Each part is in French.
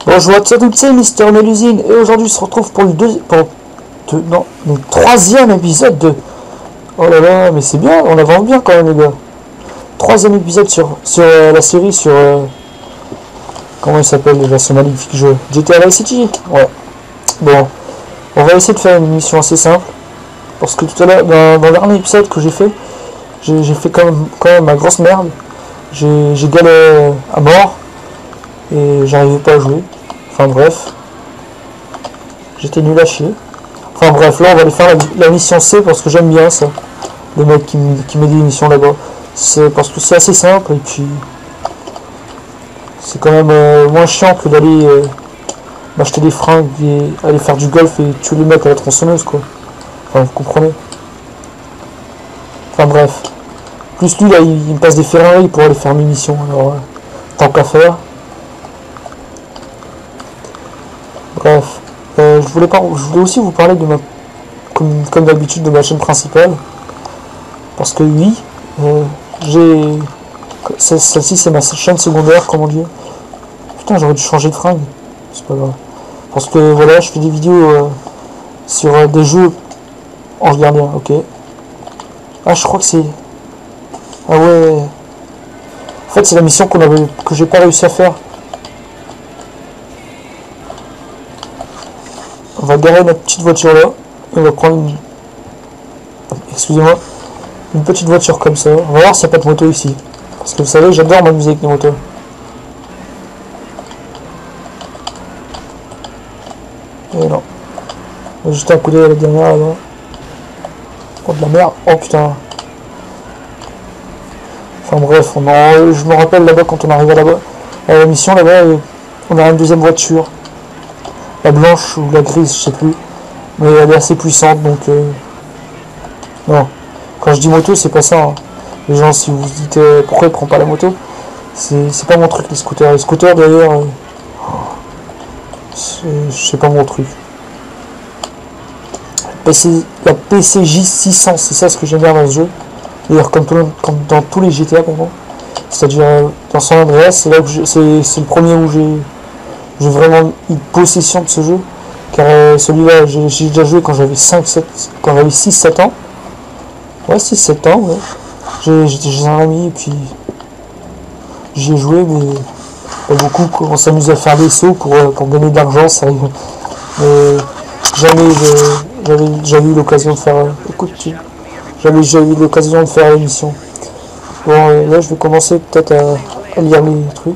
Bonjour à toutes, c'est Mister Melusine et aujourd'hui on se retrouve pour le troisième épisode de... Oh là là, mais c'est bien, on avance bien quand même les gars. Troisième épisode sur la série sur... comment il s'appelle déjà ce magnifique jeu, GTA Vice City. Ouais. Bon, on va essayer de faire une mission assez simple. Parce que tout à l'heure, dans le dernier épisode que j'ai fait quand même ma grosse merde. J'ai galéré à mort et j'arrivais pas à jouer. Enfin bref, j'étais nul à chier. Enfin bref, là on va aller faire la mission C parce que j'aime bien ça. Le mec qui met des missions là-bas. C'est parce que c'est assez simple et puis c'est quand même moins chiant que d'aller m'acheter des fringues et aller faire du golf et tuer les mecs à la tronçonneuse quoi. Enfin vous comprenez. Enfin bref. Plus lui là il me passe des Ferrari pour aller faire mes missions. Alors tant qu'à faire. Bref. Je voulais aussi vous parler de comme d'habitude de ma chaîne principale. Parce que oui, celle-ci c'est ma chaîne secondaire, comment dire. Putain, j'aurais dû changer de fringue. C'est pas grave. Parce que voilà, je fais des vidéos sur des jeux en gardien, ok. Ah, je crois que c'est... Ah ouais. En fait, c'est la mission que j'ai pas réussi à faire. On va garer notre petite voiture là. Et on va prendre une... Excusez-moi. Une petite voiture comme ça. On va voir s'il n'y a pas de moto ici. Parce que vous savez, j'adore m'amuser avec les motos. Et non. On va jeter un coup d'œil à la dernière là-bas. Oh de la merde. Oh putain. Enfin bref, je me rappelle là-bas quand on arrivait là-bas. À la mission là-bas, on a une deuxième voiture. La blanche ou la grise, je sais plus. Mais elle est assez puissante donc... Non. Quand je dis moto, c'est pas ça. Hein. Les gens, si vous vous dites pourquoi il prend pas la moto, c'est pas mon truc les scooters. Les scooters d'ailleurs, c'est pas mon truc. La PCJ 600, c'est ça ce que j'aime bien dans ce jeu. D'ailleurs, comme dans tous les GTA pour moi. C'est-à-dire dans San Andreas, c'est là où c'est le premier où j'ai vraiment eu possession de ce jeu. Car celui-là, j'ai déjà joué quand j'avais 6-7 ans. Ouais, 6-7 ans, ouais. J'étais chez un ami et puis j'y ai joué, mais pas beaucoup. On s'amusait à faire des sauts pour gagner de l'argent, ça arrive. Mais j'avais déjà eu l'occasion de faire. J'avais déjà eu l'occasion de faire l'émission. Bon, là je vais commencer peut-être à lire les trucs.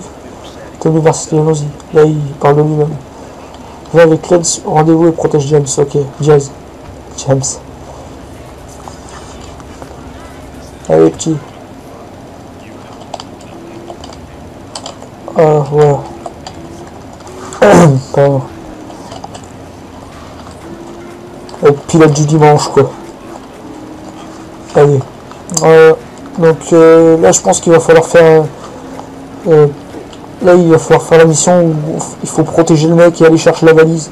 Tony Versiliosi, là il parle de lui-même. Va avec Lens, rendez-vous et protège James. Ok, James. Allez petit. Ah voilà. Pardon. Pilote du dimanche quoi. Allez. Donc là je pense qu'il va falloir faire... là il va falloir faire la mission où il faut protéger le mec et aller chercher la valise.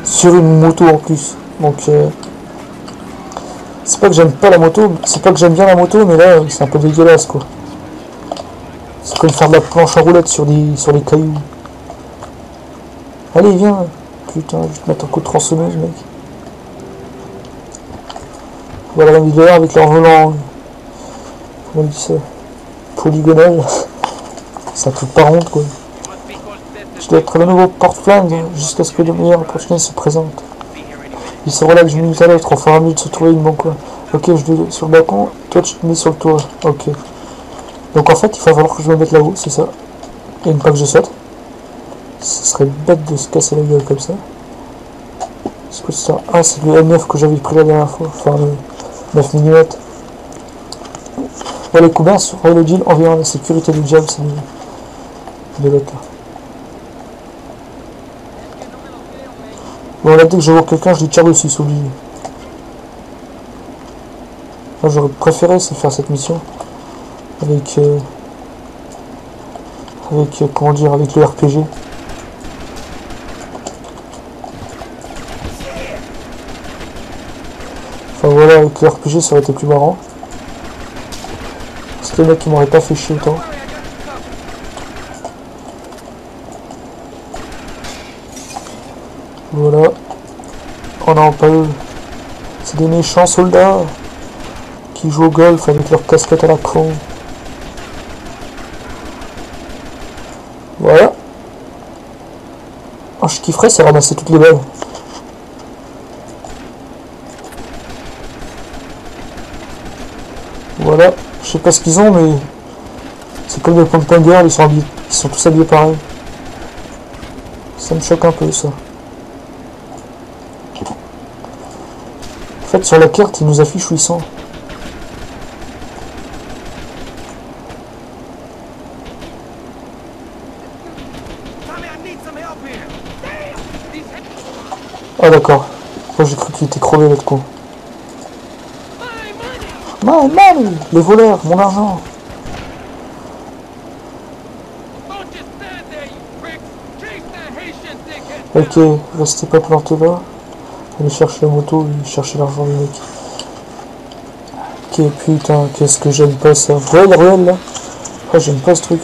Sur une moto en plus. Donc c'est pas que j'aime pas la moto, c'est pas que j'aime bien la moto, mais là c'est un peu dégueulasse quoi. C'est comme faire de la planche à roulettes sur les cailloux. Allez viens. Putain, je vais te mettre un coup de tronçonneuse mec. Voilà les d'ailleurs avec leur volant. Comment on dit ça? Polygonal. Ça fout pas honte quoi. Je dois être le nouveau porte-flingue jusqu'à ce que le meilleur opportunité se présente. Il se relève d'une minute à l'autre, on fera mieux de se trouver une bonne coin. Ok, je vais sur le balcon, toi tu te mets sur le toit. Ok. Donc en fait, il va falloir que je me mette là-haut, c'est ça. Et une pas que je saute. Ce serait bête de se casser la gueule comme ça. C'est quoi ça? Ah, c'est le M9 que j'avais pris la dernière fois. Enfin, le 9 mm. Bon, les coups sur le deal envers la sécurité du James de l'autre. Bon, là, dès que je vois quelqu'un, je lui tire dessus, c'est obligé. Moi, j'aurais préféré c'est faire cette mission avec comment dire, avec le RPG. Enfin voilà, avec le RPG, ça aurait été plus marrant. C'était le mec qui m'aurait pas fait chier autant. Voilà. Oh non, pas eux. C'est des méchants soldats qui jouent au golf avec leur casquette à la con. Voilà. Oh, je kifferais, c'est ramasser toutes les balles. Voilà. Je sais pas ce qu'ils ont, mais c'est comme les pom-pom girls, ils sont tous habillés pareil. Ça me choque un peu, ça. En fait, sur la carte, il nous affiche où ils sont. Ah d'accord. Moi j'ai cru qu'il était crevé l'autre con. My money! Les voleurs, mon argent. Ok, restez pas plantés là. Allez chercher la moto et chercher l'argent du mec. Ok, putain, qu'est-ce que j'aime pas ça. Vous voyez la ruelle là? Ah, j'aime pas ce truc.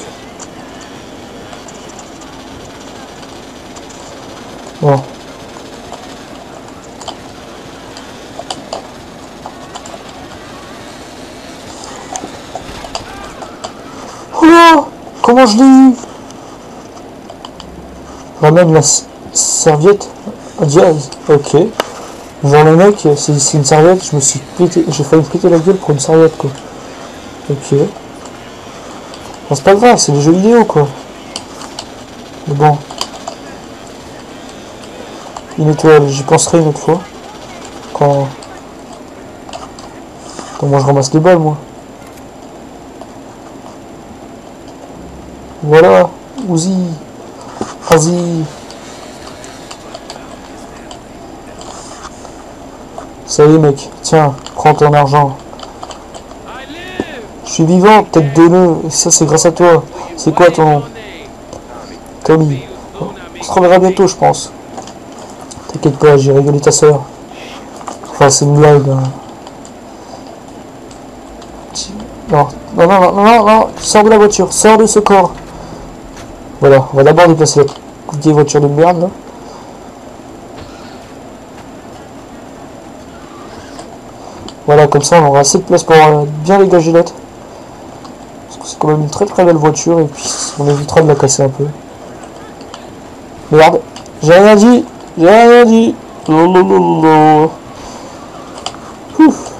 Bon. Oh, comment je l'ai eu? Ramène la serviette à Diaz. Ok. Genre le mec, c'est une serviette, je me suis pété, j'ai failli me péter la gueule pour une serviette quoi. Ok. Bon, c'est pas grave, c'est des jeux vidéo quoi. Mais bon. Une étoile, j'y penserai une autre fois. Quand moi je ramasse les balles moi. Voilà. Ouzi. Vas-y. Ça y est mec, tiens, prends ton argent. Je suis vivant, tête de nœud, et ça c'est grâce à toi. C'est quoi ton nom? Tommy. On se reverra bientôt je pense. T'inquiète pas, j'ai rigolé ta soeur. Enfin c'est une blague. Hein. Non, non, non, non, non, non, sors de la voiture, sors de ce corps. Voilà, on va d'abord déplacer la vieille voiture de merde là. Voilà, comme ça on aura assez de place pour bien dégager l'autre. Parce que c'est quand même une très très belle voiture et puis on évitera de la casser un peu. Merde, j'ai rien dit, j'ai rien dit. Lolololo. Ouf.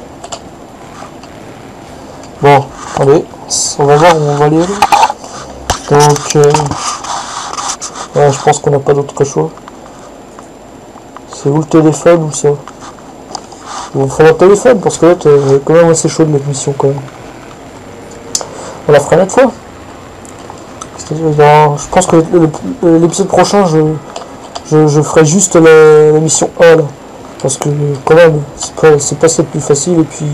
Bon, allez, on va voir où on va aller. Donc, ouais, je pense qu'on n'a pas d'autre choix. C'est où le téléphone ou ça? Il va falloir le téléphone parce que là, c'est quand même assez chaud de notre mission quand même. On la fera une autre fois. Je pense que l'épisode prochain, je ferai juste la mission A là. Parce que quand même, c'est pas celle plus facile et puis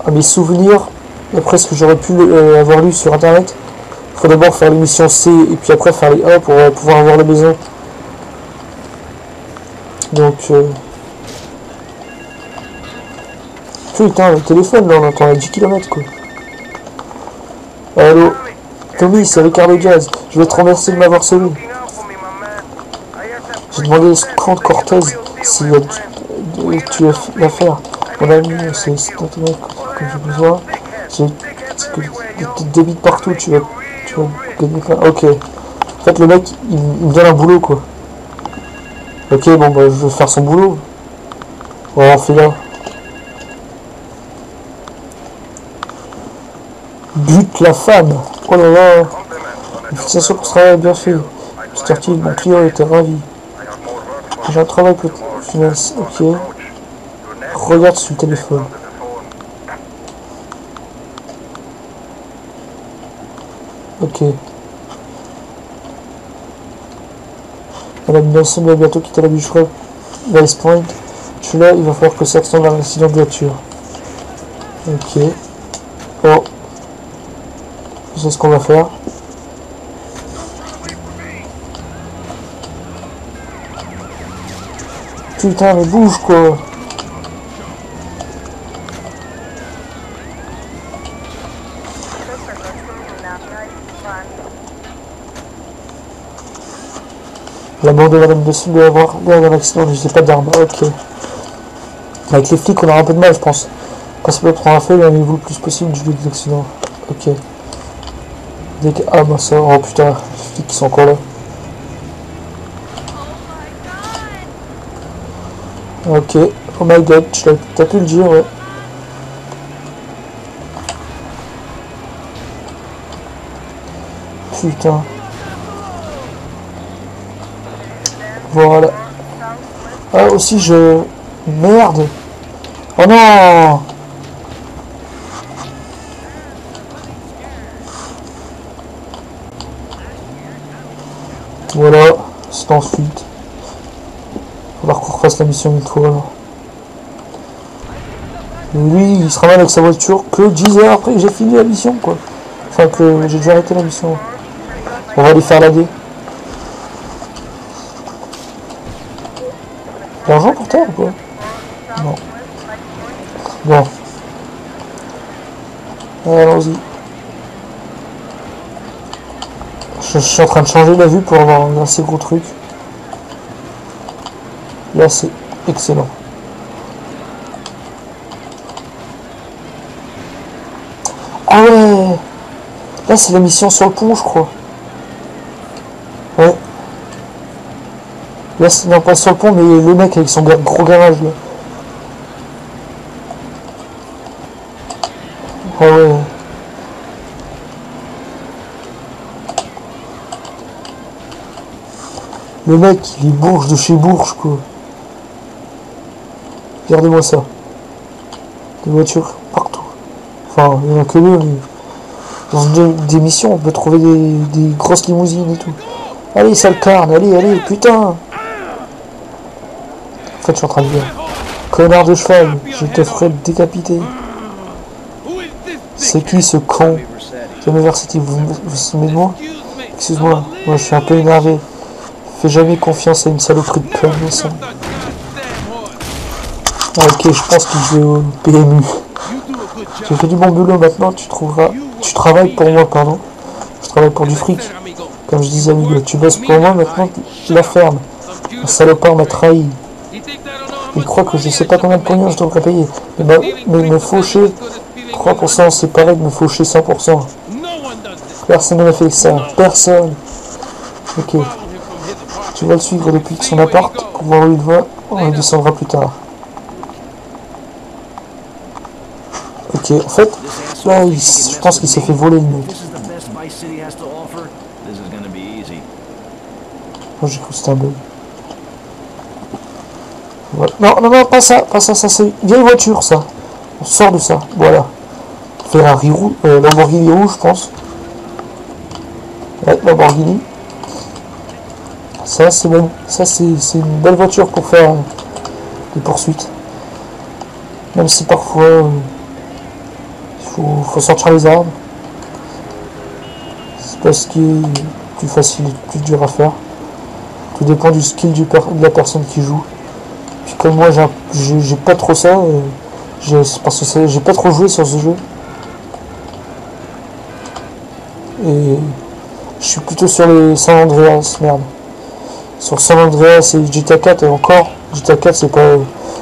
à mes souvenirs, d'après ce que j'aurais pu avoir lu sur internet, il faut d'abord faire l'émission C et puis après faire les A pour pouvoir avoir la maison. Donc putain, le téléphone là, on entend à 10 km quoi. Allô Tommy, c'est Ricardo Diaz, je vais te remercier de m'avoir sauvé. J'ai demandé au comte Cortez si tu as l'affaire. Mon ami, c'est internet que j'ai besoin. J'ai des débits partout, tu vas gagner plein. Ok. En fait, le mec, il me donne un boulot, quoi. Ok, bon, bah, je vais faire son boulot. Ouais, on fait là. Bute la femme. Oh là là. Une fixation pour ce travail bien fait. Mr. T, mon client était ravi. J'ai un travail pour finance. Ok. Regarde sur le téléphone. Ok. Madame Nelson va bientôt quitter la bûcherie West Point. Je suis là, il va falloir que ça ressemble à un accident de voiture. Ok. Oh. Je sais ce qu'on va faire. Putain, mais bouge quoi. nom de madame de avoir l'air d'un accident, je sais pas d'armes. Ok. Avec les flics, on aura un peu de mal, je pense. Quand ça peut prendre un feu, éloignez-vous le plus possible du lieu de l'accident. Ok. Dès que... Ah, bah ça, oh putain, les flics qui sont encore là. Ok. Oh my god, t'as pu le dire, ouais. Putain. Voilà. Ah, aussi, je... Merde. Oh non. Voilà, c'est en fuite. Il va falloir qu'on refasse la mission une fois, là. Et lui, il se ramène avec sa voiture que 10 heures après que j'ai fini la mission, quoi. Enfin, que j'ai déjà arrêté la mission. On va aller faire la D. L'argent pour terre ou quoi? Non. Bon. Allons-y. Je suis en train de changer la vue pour avoir un assez gros truc. Là, c'est excellent. Ah ouais! Là, c'est la mission sur le pont, je crois. Ouais. Là, c'est non pas sur le pont, mais le mec avec son gros garage, là. Ah ouais. Le mec, il est Bourges de chez Bourges, quoi. Regardez-moi ça. Des voitures partout. Enfin, il n'y en a que deux, mais... Dans des missions, on peut trouver des grosses limousines et tout. Allez, sale carne, allez, putain! En fait, je suis en train de dire... Connard de cheval, je te ferai décapiter. C'est qui ce con? University, vous vous souvenez de moi? Excuse-moi, moi je suis un peu énervé. Fais jamais confiance à une saloperie de comme ça. Ah, ok, je pense qu'il joue au PMU. J'ai fait du bon boulot maintenant, tu travailles pour moi, pardon. Je travaille pour du fric. Comme je disais à Miguel, tu bosses pour moi, maintenant tu la fermes. Un salopard m'a trahi. Il croit que je sais pas combien de pognon je devrais payer. Mais me faucher 3% séparé de me faucher 100%. Personne ne m'a fait ça. Personne. Ok. Tu vas le suivre depuis son appart pour voir où il va. On le descendra plus tard. Ok, en fait, là, je pense qu'il s'est fait voler le mec. Moi, j'ai cru que c'était un bug. Voilà. Non, pas ça, ça c'est une vieille voiture, ça. On sort de ça, voilà. Ferrari rouge, Lamborghini rouge, je pense. Ouais, Lamborghini. Ça, c'est bon. Ça, c'est une belle voiture pour faire des poursuites. Même si parfois, il faut sortir les armes. C'est pas ce qui est plus facile et plus dur à faire. Tout dépend du skill de la personne qui joue. Puis comme moi, j'ai pas trop ça. Parce que j'ai pas trop joué sur ce jeu. Et je suis plutôt sur les San Andreas, merde. Sur San Andreas et GTA 4 et encore. GTA 4 c'est pas...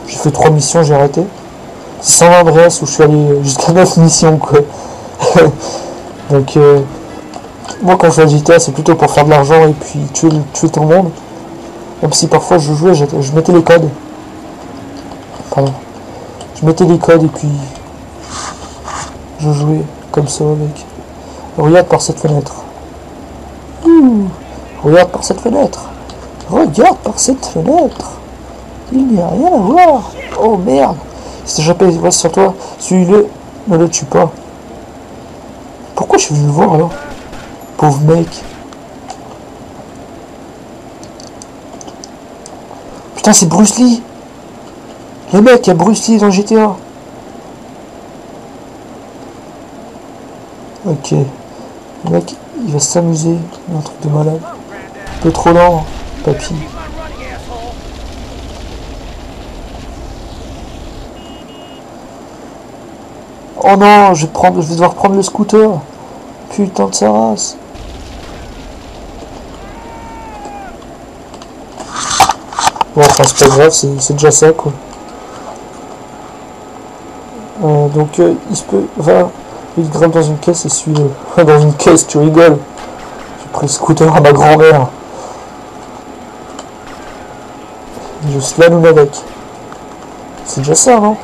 J'ai fait 3 missions, j'ai arrêté. C'est San Andreas où je suis allé jusqu'à 9 missions, quoi. Donc moi quand je joue à GTA c'est plutôt pour faire de l'argent et puis tuer tout le monde. Même si parfois je jouais, je mettais les codes. Pardon. Je mettais les codes et puis je jouais comme ça avec. Regarde par cette fenêtre. Regarde par cette fenêtre. Regarde par cette fenêtre. Il n'y a rien à voir. Oh merde. Si j'ai pas sur toi, suis-le, ne le tue pas. Pourquoi je suis venu le voir alors? Pauvre mec. Putain, c'est Bruce Lee. Le mec, il y a Bruce Lee dans GTA. Ok. Le mec, il va s'amuser. Un truc de malade. Un peu trop lent, papy. Oh non, je vais devoir prendre le scooter. Putain de sa race. Bon, enfin, c'est pas grave, c'est déjà ça, quoi. Donc, il se peut... Va, il grimpe dans une caisse et suit... dans une caisse, tu rigoles. J'ai pris le scooter à ma grand-mère. Je slalom avec. C'est déjà ça, non?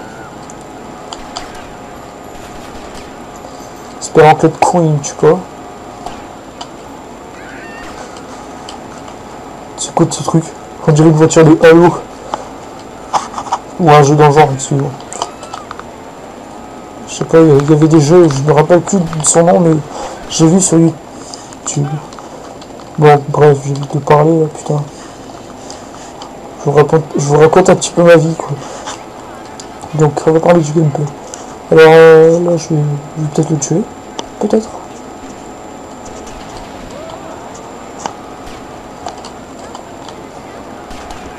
Espérant que le con il me tue pas. C'est quoi de ce truc? On dirait une voiture de Halo. Ou un jeu dans le genre, excusez-moi. Je sais pas, il y avait des jeux, je me rappelle plus de son nom, mais j'ai vu sur YouTube. Bon, bref, j'ai vite de parler, là, putain. Je vous raconte un petit peu ma vie, quoi. Donc, on va parler du gameplay. Alors, là, je vais peut-être le tuer. Peut-être.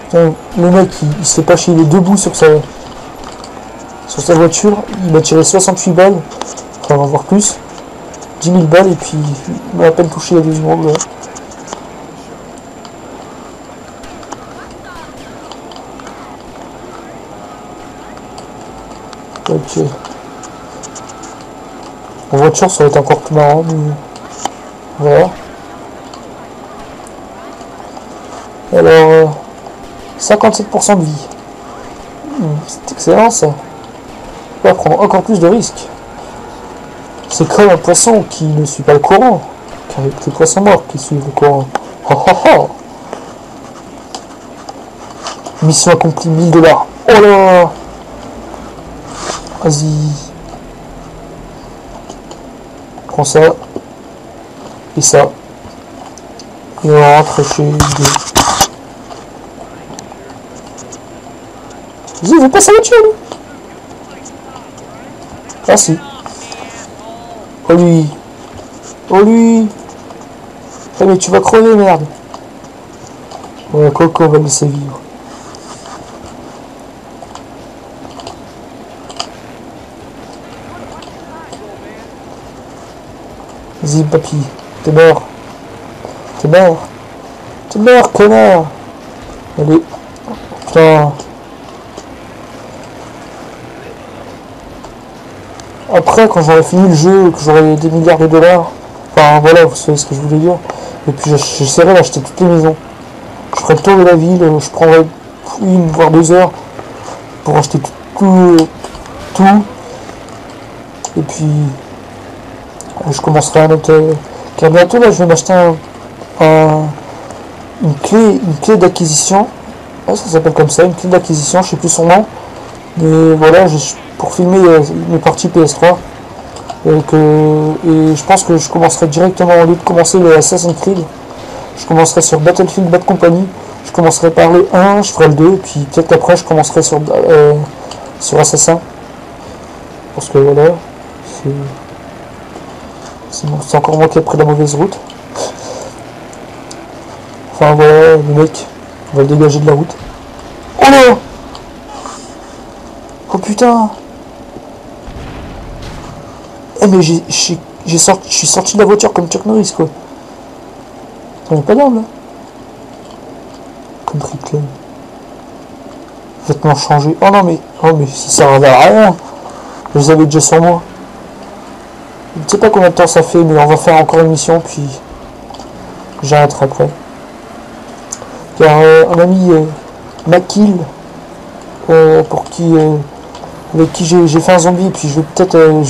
Putain, le mec, il se fait pas chier, il est debout sur sa voiture. Il m'a tiré 68 balles. Enfin, on va voir plus. 10 000 balles, et puis il m'a à peine touché la deuxième secondes. Là. Ok. En voiture, ça va être encore plus marrant, mais voilà. Alors, 57% de vie. C'est excellent ça. On va prendre encore plus de risques. C'est comme un poisson qui ne suit pas le courant. Car il y a des poissons morts qui suivent le courant. Oh, oh, oh. Mission accomplie, 1000 $. Oh là. Vas-y. Prends ça. Et ça. Et on rentre chez lui. Vas-y, il veut pas sa voiture, lui. Ah si. Oh lui. Oh lui. Eh mais tu vas crever, merde. Ouais, Coco, on va le laisser vivre. Vas-y, papy. T'es mort. T'es mort. T'es mort, connard. Allez. Putain. Après, quand j'aurai fini le jeu, que j'aurai des milliards de dollars, enfin voilà, vous savez ce que je voulais dire, et puis j'essaierai d'acheter toutes les maisons. Je ferai le tour de la ville, je prendrai 1 voire 2 heures pour acheter tout, et puis je commencerai un autre. Car bientôt là, je vais m'acheter une clé d'acquisition. Ouais, ça s'appelle comme ça, une clé d'acquisition, je sais plus son nom. Mais voilà, pour filmer mes parties PS3. Et je pense que je commencerai directement, au lieu de commencer le Assassin's Creed, je commencerai sur Battlefield Bad Company. Je commencerai par le 1, je ferai le 2, puis peut-être qu'après je commencerai sur Assassin. Parce que voilà, c'est encore moi qui ai pris la mauvaise route. Enfin voilà, le mec, on va le dégager de la route. Oh non! Oh putain! Eh mais je suis sorti de la voiture comme Chuck Norris quoi. T'en es pas d'arme là? Comme Triclane. Vêtements changés. Oh mais ça sert à rien. Je les avais déjà sur moi. Je ne sais pas combien de temps ça fait, mais on va faire encore une mission, puis j'arrêterai après. Car un ami Makil, avec qui j'ai fait un zombie, et puis je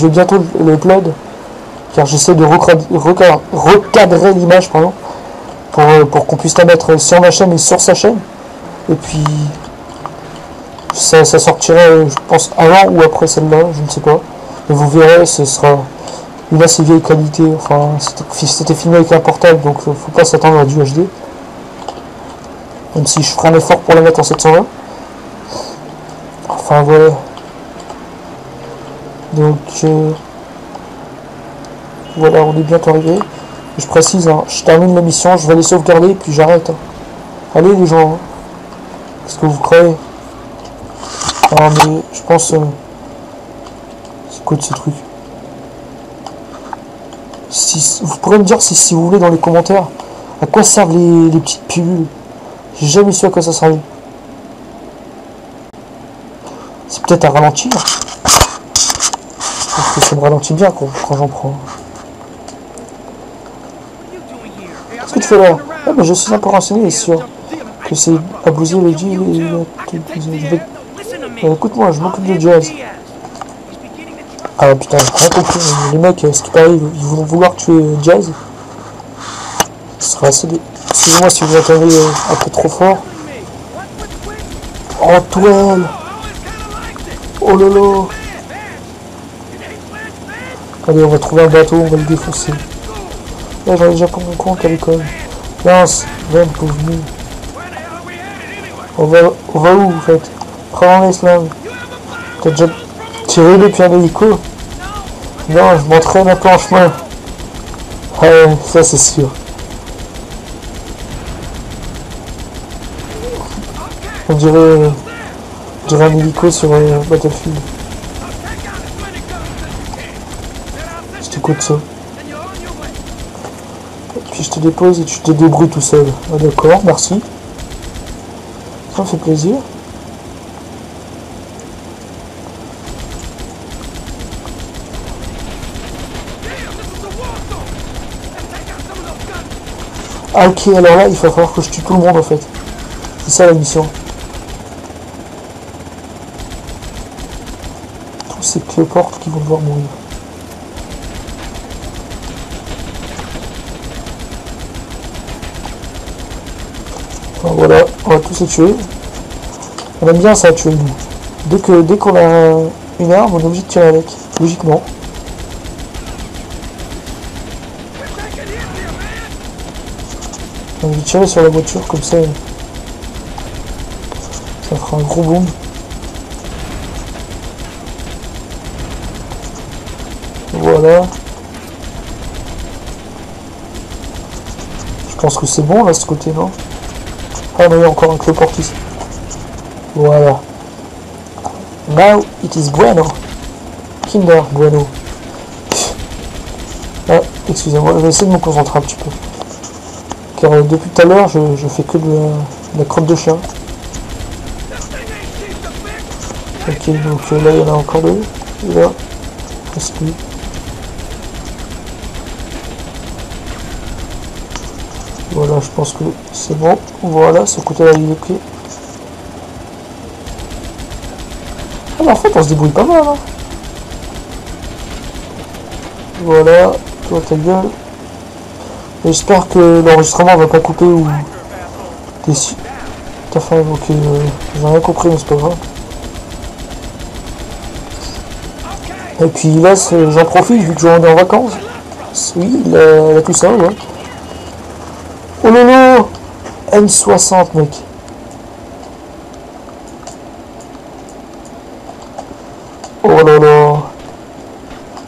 vais bientôt le upload, car j'essaie de recadrer l'image, pardon, pour qu'on puisse la mettre sur ma chaîne et sur sa chaîne. Et puis ça sortirait, je pense, avant ou après celle-là, je ne sais pas. Et vous verrez, ce sera une assez vieille qualité. Enfin, c'était filmé avec un portable, donc faut pas s'attendre à du HD. Même si je ferai un effort pour la mettre en 720. Enfin voilà. Donc voilà, on est bientôt arrivé. Je précise, hein, je termine la mission, je vais les sauvegarder et puis j'arrête. Hein. Allez les gens, hein. Qu'est-ce que vous croyez? Ah mais je pense... c'est quoi de ce truc? Vous pourrez me dire si vous voulez dans les commentaires à quoi servent les petites pilules. J'ai jamais su à quoi ça servait. C'est peut-être à ralentir. Parce que ça me ralentit bien quand j'en prends. Qu'est-ce que tu fais là? Ah, mais je suis un peu renseigné sur que c'est abusé le dit. Écoute-moi, je m'occupe de Jazz. Ah putain, j'ai rien compris. Les mecs, ce qui paraît, ils vont vouloir tuer Jazz. Ce sera assez. Excusez-moi si vous entendez un peu trop fort. Oh, toile! Oh lolo! Allez, on va trouver un bateau, on va le défoncer. Là, j'en ai déjà pris mon compte à l'école. Lance, viens, pauvre nous. On va où, en fait? Prends l'Islande. T'as déjà tiré depuis un hélico? Non, je m'entraîne un peu en chemin. Ouais, ça c'est sûr. On dirait un hélico sur Battlefield. Je t'écoute ça. Puis je te dépose et tu te débrouilles tout seul. Ah, d'accord, merci. Ça me fait plaisir. Ah ok, alors là, il va falloir que je tue tout le monde en fait. C'est ça la mission. Tous ces cléportes qui vont devoir mourir. Enfin, voilà, on va tous les tuer. On aime bien ça, tuer nous. Dès qu'on a une arme, on est obligé de tirer avec. Logiquement. On va tirer sur la voiture, comme ça fera un gros boom. Voilà. Je pense que c'est bon là, ce côté, non? Ah non, il y a encore un cloport ici. Voilà. Now it is bueno. Kinder bueno. Ah, excusez-moi, je vais essayer de me concentrer un petit peu. Car depuis tout à l'heure, je fais que de la crotte de chien. Ok, donc là, il y en a encore deux. Et là, presque. Voilà, je pense que c'est bon. Voilà, ce côté-là, il est pris. Ah, mais en fait, on se débrouille pas mal, hein. Voilà, toi, ta gueule. J'espère que l'enregistrement va pas couper ou... T'as faim, ok, j'ai rien compris, mais c'est pas grave. Et puis là, j'en profite, vu que j'en ai en vacances. Oui, il a tout ça, ouais. Oh lolo, N60, mec. Oh lolo.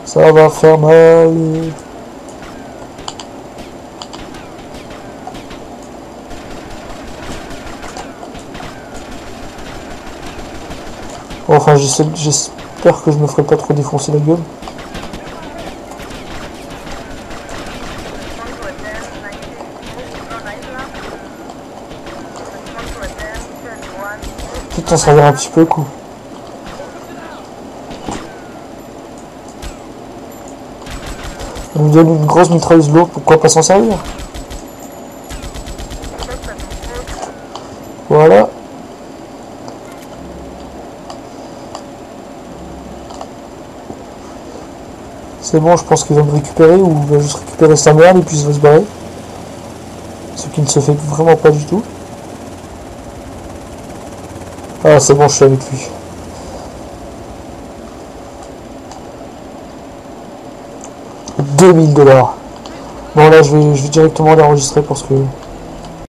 Ça va faire mal. Enfin, j'espère que je me ferai pas trop défoncer la gueule. Putain, ça a l'air un petit peu cool. On nous donne une grosse mitrailleuse lourde, pourquoi pas s'en servir? Voilà. C'est bon, je pense qu'il va me récupérer ou il va juste récupérer sa merde et puis il va se barrer. Ce qui ne se fait vraiment pas du tout. Ah, c'est bon, je suis avec lui. $2000. Bon, là, je vais directement l'enregistrer parce que